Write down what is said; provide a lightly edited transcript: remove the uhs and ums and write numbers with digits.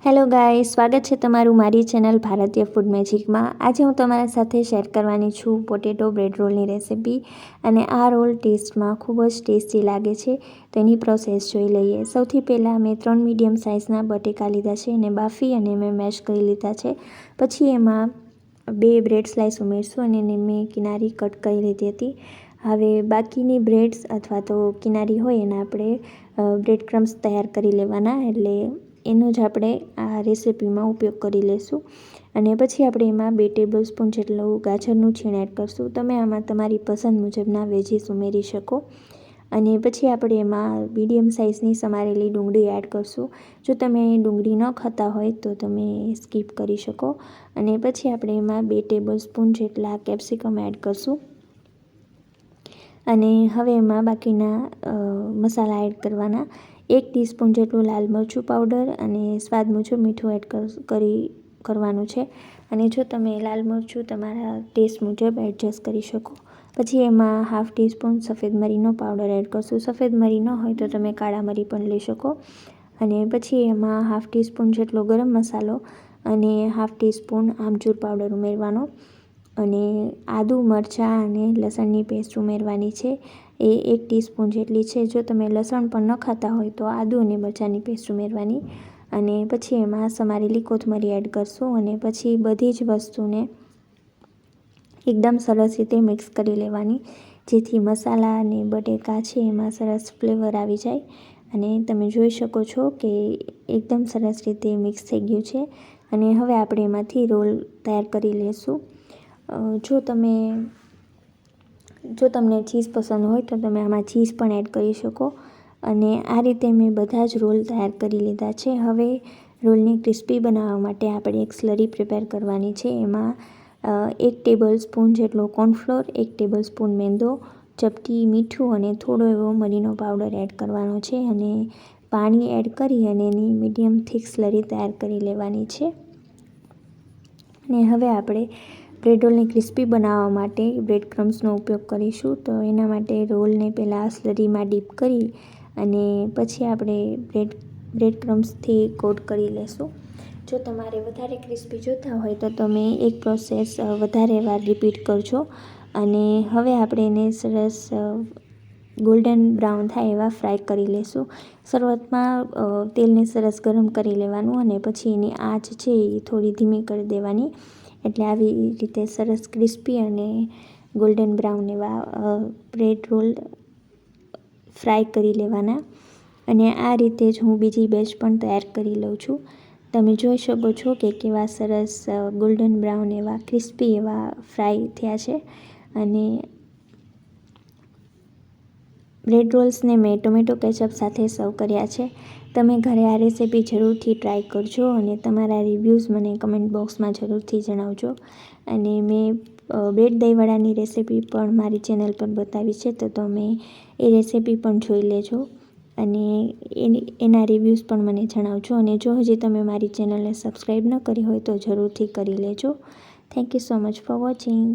Hello guys, સ્વાગત છે તમારું મારી ચેનલ ભારતીય ફૂડ મેજિકમાં। આજે હું તમારા સાથે શેર કરવાની છું પોટેટો બ્રેડ રોલની રેસિપી। અને આ રોલ ટેસ્ટમાં ખૂબ જ ટેસ્ટી લાગે છે, તો એની પ્રોસેસ જોઈ લઈએ। સૌથી પહેલાં મેં 3 મીડિયમ સાઇઝના બટેકા લીધા છે, એને બાફી અને મેં મેશ કરી લીધા છે। પછી એમાં 2 બ્રેડ સ્લાઇસ ઉમેરશું અને એને મેં કિનારી કટ કરી લીધી હતી। હવે બાકીની બ્રેડ્સ અથવા તો કિનારી હોય એના આપણે બ્રેડ ક્રમ્સ તૈયાર કરી લેવાના, એટલે એનો જ આપણે આ રેસિપીમાં ઉપયોગ કરી લઈશું। અને પછી આપણે એમાં 2 ટેબલ સ્પૂન જેટલું ગાજરનું છીણ એડ કરશું। તમે આમાં તમારી પસંદ મુજબના વેજીસ ઉમેરી શકો। અને પછી આપણે એમાં મીડિયમ સાઇઝની સમારેલી ડુંગળી એડ કરશું। જો તમે ડુંગળી ન ખાતા હોય તો તમે સ્કીપ કરી શકો। અને પછી આપણે એમાં 2 ટેબલ સ્પૂન જેટલા કેપ્સિકમ એડ કરશું। અને હવે એમાં બાકીના મસાલા એડ કરવાના। 1 ટીસ્પૂન જેટલું લાલ મરચું પાવડર અને સ્વાદ મુજબ મીઠું એડ કરવાનું છે। અને જો તમે લાલ મરચું તમારા ટેસ્ટ મુજબ એડજસ્ટ કરી શકો। પછી એમાં 1/2 ટીસ્પૂન સફેદ મરીનો પાવડર એડ કરશું। સફેદ મરી ન હોય તો તમે કાળા મરી પણ લઈ શકો। અને પછી એમાં 1/2 ટીસ્પૂન જેટલો ગરમ મસાલો અને 1/2 ટીસ્પૂન આમચૂર પાવડર ઉમેરવાનો। અને આદુ મરચાં અને લસણની પેસ્ટ ઉમેરવાની છે, એ 1 ટીસ્પૂન જેટલી છે। જો તમે લસણ પણ ન ખાતા હોય તો આદુ અને મરચાંની પેસ્ટ ઉમેરવાની। અને પછી એમાં સમારેલી કોથમરી એડ કરશું। અને પછી બધી જ વસ્તુને એકદમ સરસ રીતે મિક્સ કરી લેવાની, જેથી મસાલા અને બટેકા છે એમાં સરસ ફ્લેવર આવી જાય। અને તમે જોઈ શકો છો કે એકદમ સરસ રીતે મિક્સ થઈ ગયું છે। અને હવે આપણે એમાંથી રોલ તૈયાર કરી લઈશું। જો તમને ચીઝ પસંદ હોય તો તમે આમાં ચીઝ પણ એડ કરી શકો। અને આ રીતે મેં બધા જ રોલ તૈયાર કરી લીધા છે। હવે રોલને ક્રિસ્પી બનાવવા માટે આપણે એક સ્લરી પ્રિપેર કરવાની છે। એમાં 1 ટેબલ સ્પૂન જેટલો કોર્નફ્લોર, 1 ટેબલ સ્પૂન મેંદો, ચપટી મીઠું અને થોડો એવો મરીનો પાવડર એડ કરવાનો છે। અને પાણી એડ કરી અને એની મીડિયમ થીક સ્લરી તૈયાર કરી લેવાની છે। અને હવે આપણે બ્રેડ રોલને ક્રિસ્પી બનાવવા માટે બ્રેડ ક્રમ્સનો ઉપયોગ કરીશું। તો એના માટે રોલને પહેલાં સ્લરીમાં ડીપ કરી અને પછી આપણે બ્રેડ ક્રમ્સથી કોટ કરી લેશું। જો તમારે વધારે ક્રિસ્પી જોતા હોય તો તમે એક પ્રોસેસ વધારે વાર રિપીટ કરજો। અને હવે આપણે એને સરસ ગોલ્ડન બ્રાઉન થાય એવા ફ્રાય કરી લેશું। શરૂઆતમાં તેલને સરસ ગરમ કરી લેવાનું અને પછી એની આંચ છે એ થોડી ધીમી કરી દેવાની, એટલે આવી રીતે સરસ ક્રિસ્પી અને ગોલ્ડન બ્રાઉન એવા બ્રેડ રોલ ફ્રાય કરી લેવાના। અને આ રીતે જ હું બીજી બેચ પણ તૈયાર કરી લઉં છું। તમે જોઈ શકો છો કે કેવા સરસ ગોલ્ડન બ્રાઉન એવા ક્રિસ્પી એવા ફ્રાય થયા છે। અને બ્રેડ રોલ્સને મેં ટોમેટો કેચઅપ સાથે સર્વ કર્યા છે। તમે ઘરે આ રેસિપી જરૂરથી ટ્રાય કરજો અને તમારા રિવ્યૂઝ મને કમેન્ટ બોક્સમાં જરૂરથી જણાવજો। અને મેં બ્રેડ દહીંવડાની રેસિપી પણ મારી ચેનલ પર બતાવી છે, તો તમે એ રેસિપી પણ જોઈ લેજો અને એના રિવ્યૂઝ પણ મને જણાવજો। અને જો હજી તમે મારી ચેનલને સબસ્ક્રાઈબ ન કરી હોય તો જરૂરથી કરી લેજો। Thank you so much for watching.